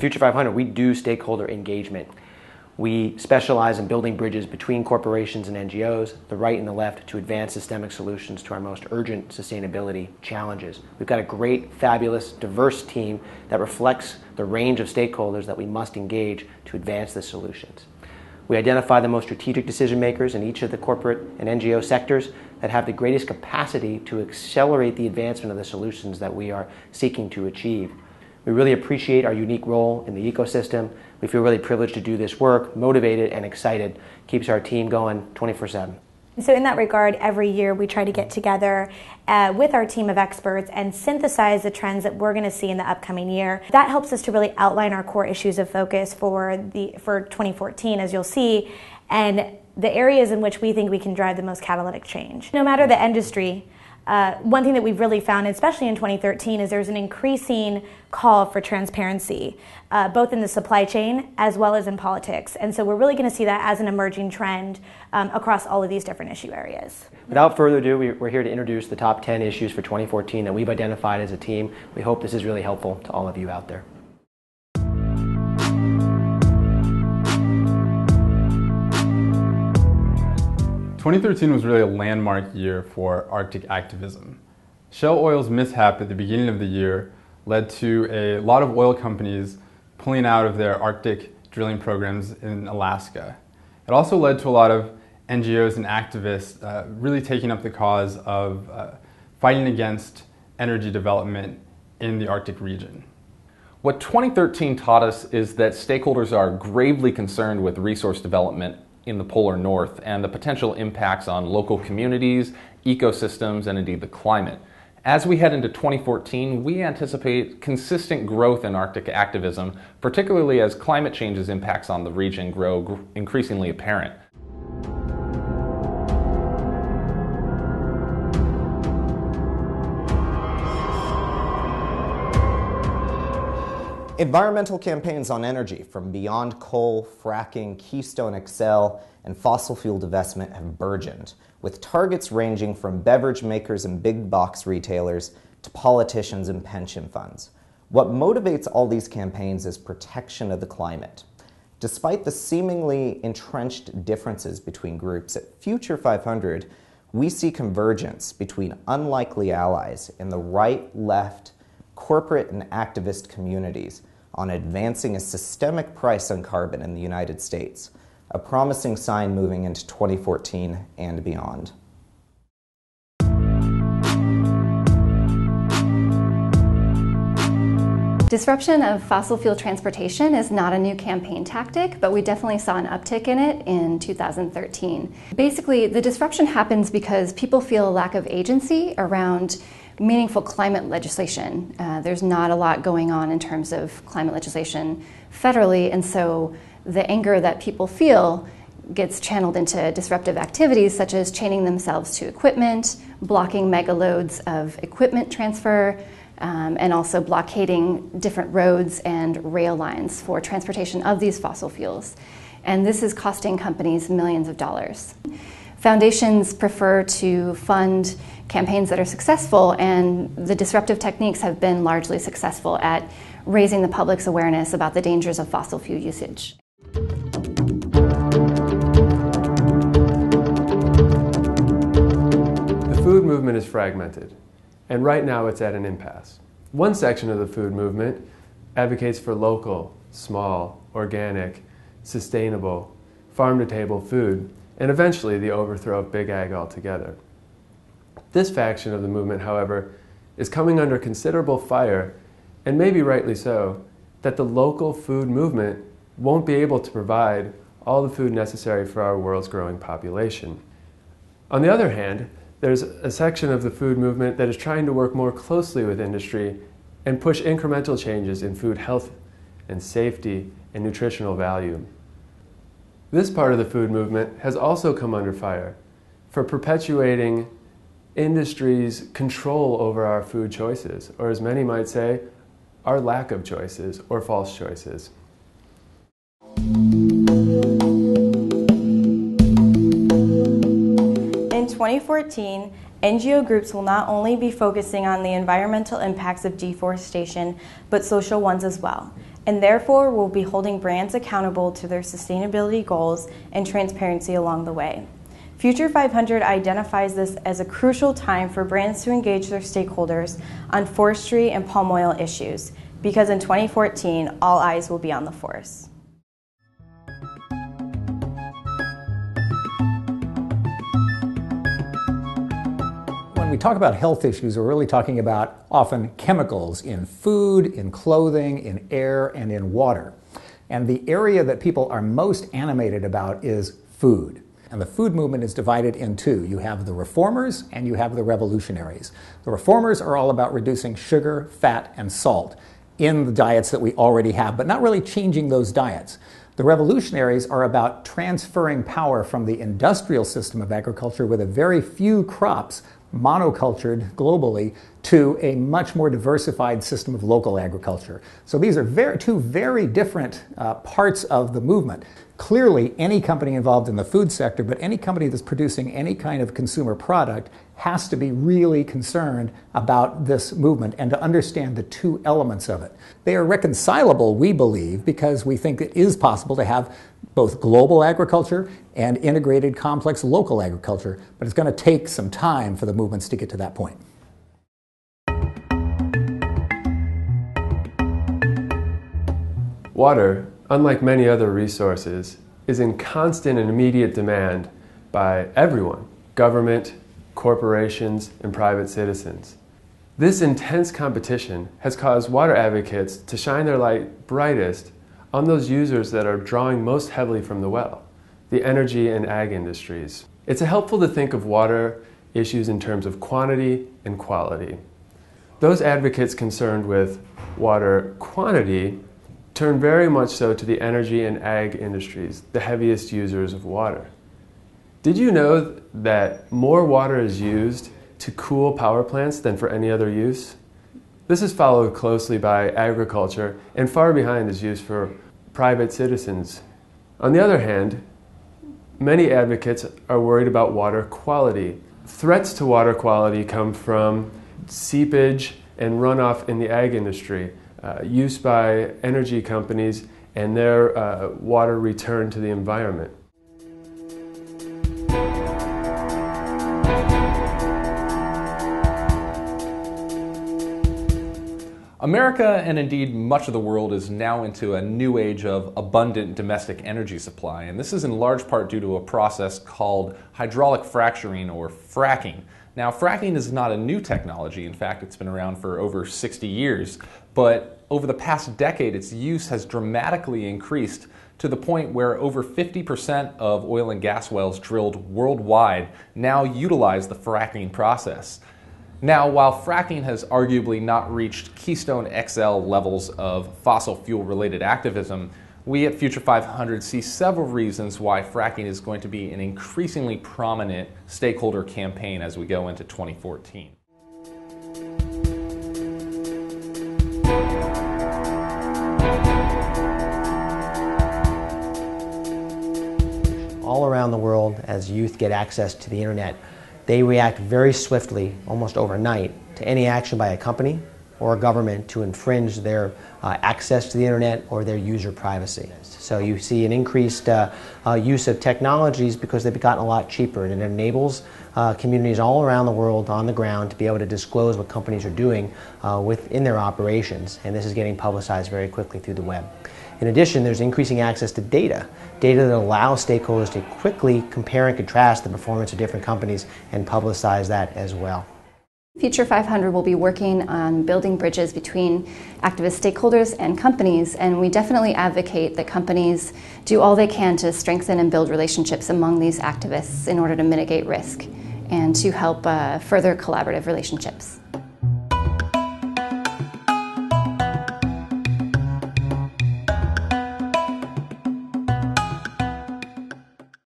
Future 500, we do stakeholder engagement. We specialize in building bridges between corporations and NGOs, the right and the left, to advance systemic solutions to our most urgent sustainability challenges. We've got a great, fabulous, diverse team that reflects the range of stakeholders that we must engage to advance the solutions. We identify the most strategic decision makers in each of the corporate and NGO sectors that have the greatest capacity to accelerate the advancement of the solutions that we are seeking to achieve. We really appreciate our unique role in the ecosystem. We feel really privileged to do this work, motivated and excited. Keeps our team going 24/7. So in that regard, every year we try to get together with our team of experts and synthesize the trends that we're going to see in the upcoming year. That helps us to really outline our core issues of focus for 2014, as you'll see, and the areas in which we think we can drive the most catalytic change. No matter the industry, one thing that we've really found, especially in 2013, is there's an increasing call for transparency, both in the supply chain as well as in politics. And so we're really going to see that as an emerging trend across all of these different issue areas. Without further ado, we're here to introduce the top 10 issues for 2014 that we've identified as a team. We hope this is really helpful to all of you out there. "2013 was really a landmark year for Arctic activism. Shell Oil's mishap at the beginning of the year led to a lot of oil companies pulling out of their Arctic drilling programs in Alaska. It also led to a lot of NGOs and activists really taking up the cause of fighting against energy development in the Arctic region. What 2013 taught us is that stakeholders are gravely concerned with resource development in the polar north and the potential impacts on local communities, ecosystems, and indeed the climate. As we head into 2014, we anticipate consistent growth in Arctic activism, particularly as climate change's impacts on the region grow increasingly apparent. Environmental campaigns on energy, from Beyond Coal, Fracking, Keystone XL, and fossil fuel divestment have burgeoned, with targets ranging from beverage makers and big box retailers to politicians and pension funds. What motivates all these campaigns is protection of the climate. Despite the seemingly entrenched differences between groups, at Future 500, we see convergence between unlikely allies in the right, left, corporate, and activist communities on advancing a systemic price on carbon in the United States, a promising sign moving into 2014 and beyond. Disruption of fossil fuel transportation is not a new campaign tactic, but we definitely saw an uptick in it in 2013. Basically, the disruption happens because people feel a lack of agency around meaningful climate legislation. There's not a lot going on in terms of climate legislation federally, and so the anger that people feel gets channeled into disruptive activities such as chaining themselves to equipment, blocking megaloads of equipment transfer, and also blockading different roads and rail lines for transportation of these fossil fuels. And this is costing companies millions of dollars. Foundations prefer to fund campaigns that are successful, and the disruptive techniques have been largely successful at raising the public's awareness about the dangers of fossil fuel usage. The food movement is fragmented, and right now it's at an impasse. One section of the food movement advocates for local, small, organic, sustainable, farm-to-table food, and eventually the overthrow of big ag altogether. This faction of the movement, however, is coming under considerable fire, and maybe rightly so, that the local food movement won't be able to provide all the food necessary for our world's growing population. On the other hand, there's a section of the food movement that is trying to work more closely with industry and push incremental changes in food health and safety and nutritional value. This part of the food movement has also come under fire for perpetuating industry's control over our food choices, or as many might say, our lack of choices or false choices. In 2014, NGO groups will not only be focusing on the environmental impacts of deforestation, but social ones as well. and therefore will be holding brands accountable to their sustainability goals and transparency along the way. Future 500 identifies this as a crucial time for brands to engage their stakeholders on forestry and palm oil issues, because in 2014, all eyes will be on the forests. When we talk about health issues, we're really talking about often chemicals in food, in clothing, in air, and in water. And the area that people are most animated about is food. And the food movement is divided in two. You have the reformers and you have the revolutionaries. The reformers are all about reducing sugar, fat, and salt in the diets that we already have, but not really changing those diets. The revolutionaries are about transferring power from the industrial system of agriculture with a very few crops monocultured globally to a much more diversified system of local agriculture. So these are two very different parts of the movement. Clearly, any company involved in the food sector, but any company that's producing any kind of consumer product, has to be really concerned about this movement and to understand the two elements of it. They are reconcilable, we believe, because we think it is possible to have both global agriculture and integrated complex local agriculture, but it's going to take some time for the movements to get to that point. Water, unlike many other resources, is in constant and immediate demand by everyone, government, corporations, and private citizens. This intense competition has caused water advocates to shine their light brightest on those users that are drawing most heavily from the well, the energy and ag industries. It's helpful to think of water issues in terms of quantity and quality. Those advocates concerned with water quantity turn very much so to the energy and ag industries, the heaviest users of water. Did you know that more water is used to cool power plants than for any other use? This is followed closely by agriculture, and far behind is used for private citizens. On the other hand, many advocates are worried about water quality. Threats to water quality come from seepage and runoff in the ag industry, use by energy companies, and their water return to the environment. America, and indeed much of the world, is now into a new age of abundant domestic energy supply, and this is in large part due to a process called hydraulic fracturing, or fracking. Now, fracking is not a new technology. In fact, it's been around for over 60 years, but over the past decade, its use has dramatically increased to the point where over 50% of oil and gas wells drilled worldwide now utilize the fracking process. Now, while fracking has arguably not reached Keystone XL levels of fossil fuel-related activism, we at Future 500 see several reasons why fracking is going to be an increasingly prominent stakeholder campaign as we go into 2014. All around the world, as youth get access to the internet, they react very swiftly, almost overnight, to any action by a company or a government to infringe their access to the internet or their user privacy. So you see an increased use of technologies because they've gotten a lot cheaper, and it enables communities all around the world on the ground to be able to disclose what companies are doing within their operations, and this is getting publicized very quickly through the web. In addition, there's increasing access to data that allows stakeholders to quickly compare and contrast the performance of different companies and publicize that as well. Future 500 will be working on building bridges between activist stakeholders and companies, and we definitely advocate that companies do all they can to strengthen and build relationships among these activists in order to mitigate risk and to help further collaborative relationships.